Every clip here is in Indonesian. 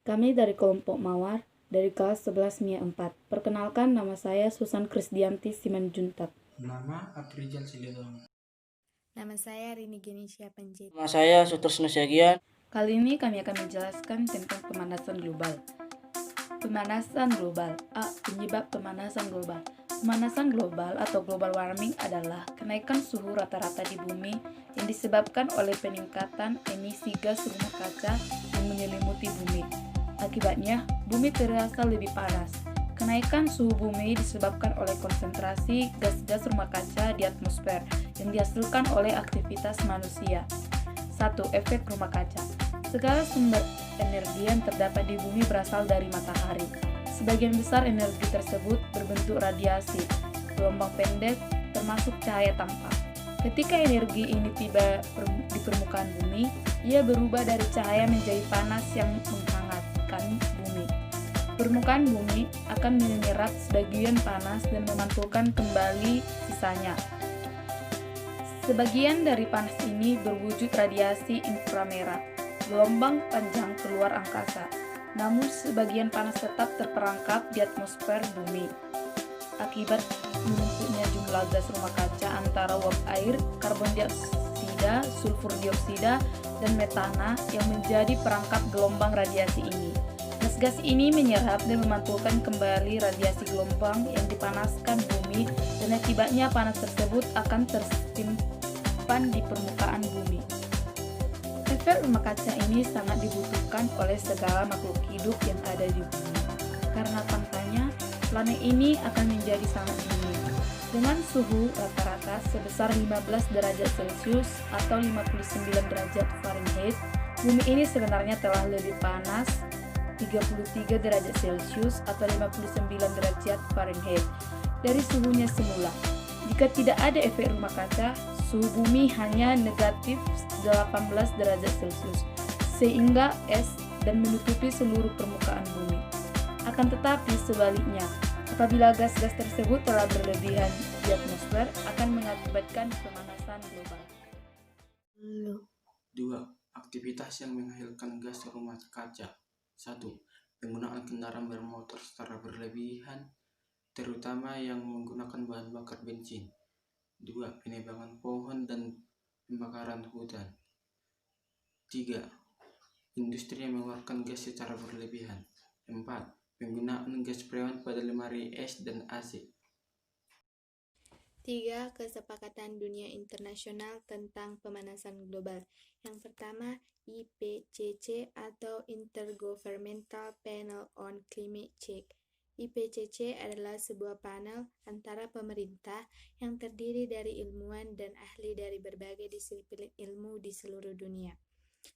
Kami dari kelompok Mawar, dari kelas 11 MIA 4. Perkenalkan, nama saya Susan Krisdianti Simanjuntak. Nama Aprijal Silidong. Nama saya Rini Genisha Panjit. Nama saya Sutresno Syagian. Kali ini kami akan menjelaskan tentang pemanasan global. Pemanasan global. Penyebab pemanasan global. Pemanasan global atau global warming adalah kenaikan suhu rata-rata di bumi yang disebabkan oleh peningkatan emisi gas rumah kaca yang menyelimuti bumi. Akibatnya, bumi terasa lebih panas. Kenaikan suhu bumi disebabkan oleh konsentrasi gas-gas rumah kaca di atmosfer yang dihasilkan oleh aktivitas manusia. 1. Efek rumah kaca. Segala sumber energi yang terdapat di bumi berasal dari matahari. Sebagian besar energi tersebut berbentuk radiasi, gelombang pendek, termasuk cahaya tampak. Ketika energi ini tiba di permukaan bumi, ia berubah dari cahaya menjadi panas yang menghangatkan bumi. Permukaan bumi akan menyerap sebagian panas dan memantulkan kembali sisanya. Sebagian dari panas ini berwujud radiasi inframerah, gelombang panjang keluar angkasa. Namun sebagian panas tetap terperangkap di atmosfer bumi. Akibat menumpuknya jumlah gas rumah kaca antara uap air, karbon dioksida, sulfur dioksida, dan metana yang menjadi perangkap gelombang radiasi ini. Gas-gas ini menyerap dan memantulkan kembali radiasi gelombang yang dipanaskan bumi, dan akibatnya panas tersebut akan tersimpan di permukaan bumi. Efek rumah kaca ini sangat dibutuhkan oleh segala makhluk hidup yang ada di bumi. Karena tanpanya, planet ini akan menjadi sangat dingin. Dengan suhu rata-rata sebesar 15 derajat Celcius atau 59 derajat Fahrenheit, bumi ini sebenarnya telah lebih panas 33 derajat Celcius atau 59 derajat Fahrenheit dari suhunya semula. Jika tidak ada efek rumah kaca, suhu bumi hanya negatif 18 derajat Celcius, sehingga es dan menutupi seluruh permukaan bumi. Akan tetapi sebaliknya, apabila gas-gas tersebut telah berlebihan di atmosfer, akan mengakibatkan pemanasan global. 2. Aktivitas yang menghasilkan gas rumah kaca. 1. Penggunaan kendaraan bermotor secara berlebihan, terutama yang menggunakan bahan bakar bensin. 2. Penebangan pohon dan pembakaran hutan. 3. Industri yang mengeluarkan gas secara berlebihan. 4. Penggunaan gas freon pada lemari es dan AC. 3. Kesepakatan Dunia Internasional tentang Pemanasan Global. Yang pertama, IPCC atau Intergovernmental Panel on Climate Change. IPCC adalah sebuah panel antara pemerintah yang terdiri dari ilmuwan dan ahli dari berbagai disiplin ilmu di seluruh dunia.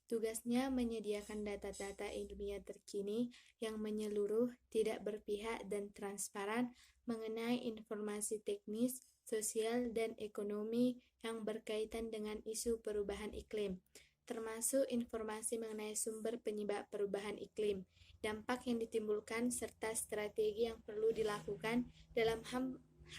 Tugasnya menyediakan data-data ilmiah terkini yang menyeluruh, tidak berpihak, dan transparan mengenai informasi teknis, sosial, dan ekonomi yang berkaitan dengan isu perubahan iklim, termasuk informasi mengenai sumber penyebab perubahan iklim, dampak yang ditimbulkan, serta strategi yang perlu dilakukan dalam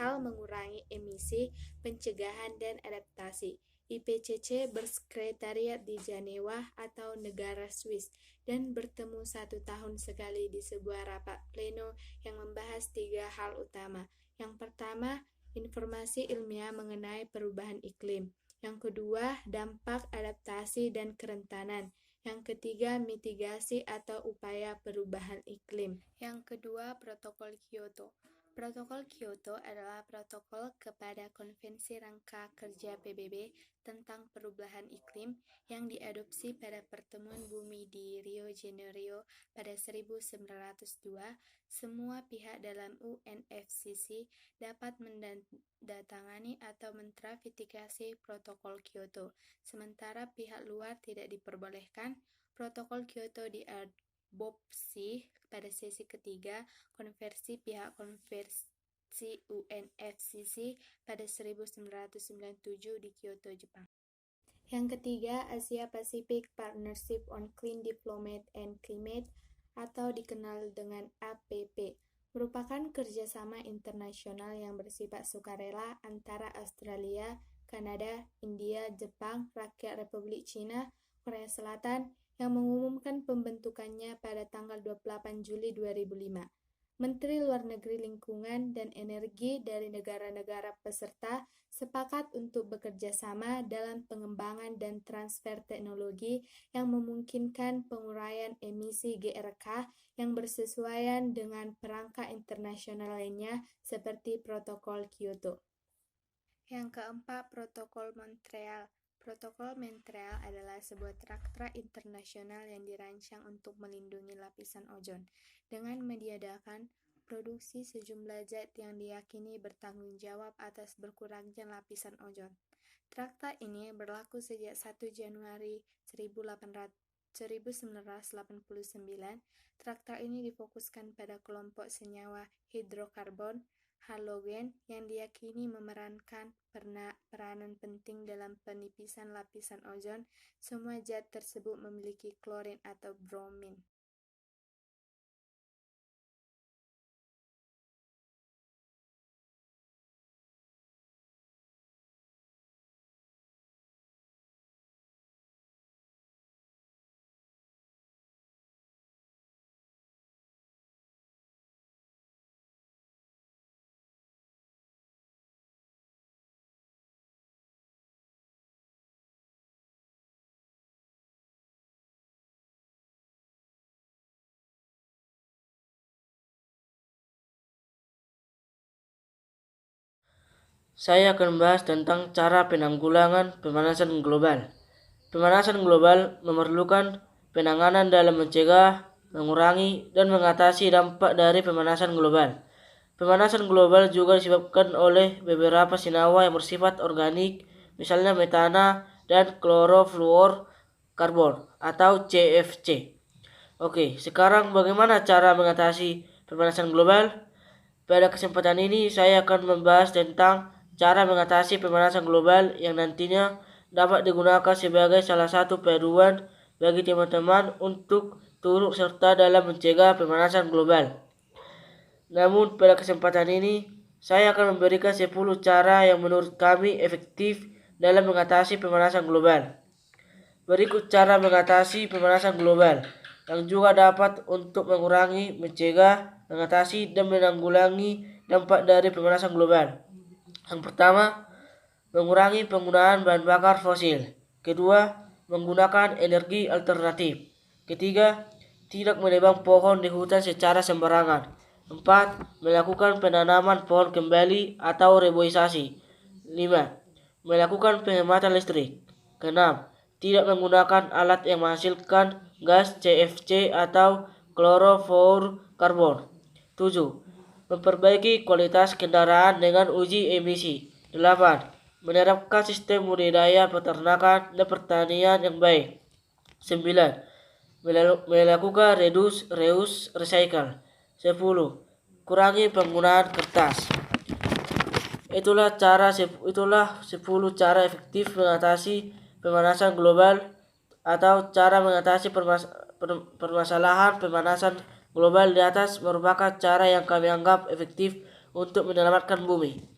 hal mengurangi emisi, pencegahan, dan adaptasi. IPCC bersekretariat di Jenewa atau negara Swiss dan bertemu 1 tahun sekali di sebuah rapat pleno yang membahas 3 hal utama. Yang pertama, informasi ilmiah mengenai perubahan iklim. Yang kedua, dampak, adaptasi, dan kerentanan. Yang ketiga, mitigasi atau upaya perubahan iklim. Yang kedua, Protokol Kyoto. Protokol Kyoto adalah protokol kepada Konvensi Rangka Kerja PBB tentang perubahan iklim yang diadopsi pada pertemuan bumi di Rio de Janeiro pada 1902. Semua pihak dalam UNFCCC dapat menandatangani atau menratifikasi Protokol Kyoto, sementara pihak luar tidak diperbolehkan. Protokol Kyoto diadopsi pada sesi ketiga konversi pihak konversi UNFCCC pada 1997 di Kyoto, Jepang. Yang ketiga, Asia Pacific Partnership on Clean Development and Climate atau dikenal dengan APP, merupakan kerjasama internasional yang bersifat sukarela antara Australia, Kanada, India, Jepang, Rakyat Republik Cina, Korea Selatan, yang mengumumkan pembentukannya pada tanggal 28 Juli 2005. Menteri Luar Negeri Lingkungan dan Energi dari negara-negara peserta sepakat untuk bekerja sama dalam pengembangan dan transfer teknologi yang memungkinkan penguraian emisi GRK yang bersesuaian dengan perangkat internasional lainnya seperti Protokol Kyoto. Yang keempat, Protokol Montreal. Protokol Montreal adalah sebuah traktat internasional yang dirancang untuk melindungi lapisan ozon dengan meniadakan produksi sejumlah zat yang diyakini bertanggung jawab atas berkurangnya lapisan ozon. Traktat ini berlaku sejak 1 Januari 1989. Traktat ini difokuskan pada kelompok senyawa hidrokarbon halogen yang diyakini memerankan peranan penting dalam penipisan lapisan ozon. Semua zat tersebut memiliki klorin atau bromin. Saya akan membahas tentang cara penanggulangan pemanasan global. Pemanasan global memerlukan penanganan dalam mencegah, mengurangi, dan mengatasi dampak dari pemanasan global. Pemanasan global juga disebabkan oleh beberapa senyawa yang bersifat organik, misalnya metana dan klorofluorkarbon atau CFC. Oke, sekarang bagaimana cara mengatasi pemanasan global? Pada kesempatan ini saya akan membahas tentang cara mengatasi pemanasan global yang nantinya dapat digunakan sebagai salah satu panduan bagi teman-teman untuk turut serta dalam mencegah pemanasan global. Namun pada kesempatan ini saya akan memberikan 10 cara yang menurut kami efektif dalam mengatasi pemanasan global. Berikut cara mengatasi pemanasan global yang juga dapat untuk mengurangi, mencegah, mengatasi, dan menanggulangi dampak dari pemanasan global. Yang pertama, mengurangi penggunaan bahan bakar fosil. Kedua, menggunakan energi alternatif. Ketiga, tidak menebang pohon di hutan secara sembarangan. 4. Melakukan penanaman pohon kembali atau reboisasi. 5. Melakukan penghematan listrik. 6. Tidak menggunakan alat yang menghasilkan gas CFC atau klorofluorkarbon. 7. Memperbaiki kualitas kendaraan dengan uji emisi. 8. Menerapkan sistem budidaya peternakan dan pertanian yang baik. 9. Melakukan reuse, recycle. 10. Kurangi penggunaan kertas. Itulah 10 cara efektif mengatasi pemanasan global atau cara mengatasi permasalahan pemanasan global di atas merupakan cara yang kami anggap efektif untuk menyelamatkan bumi.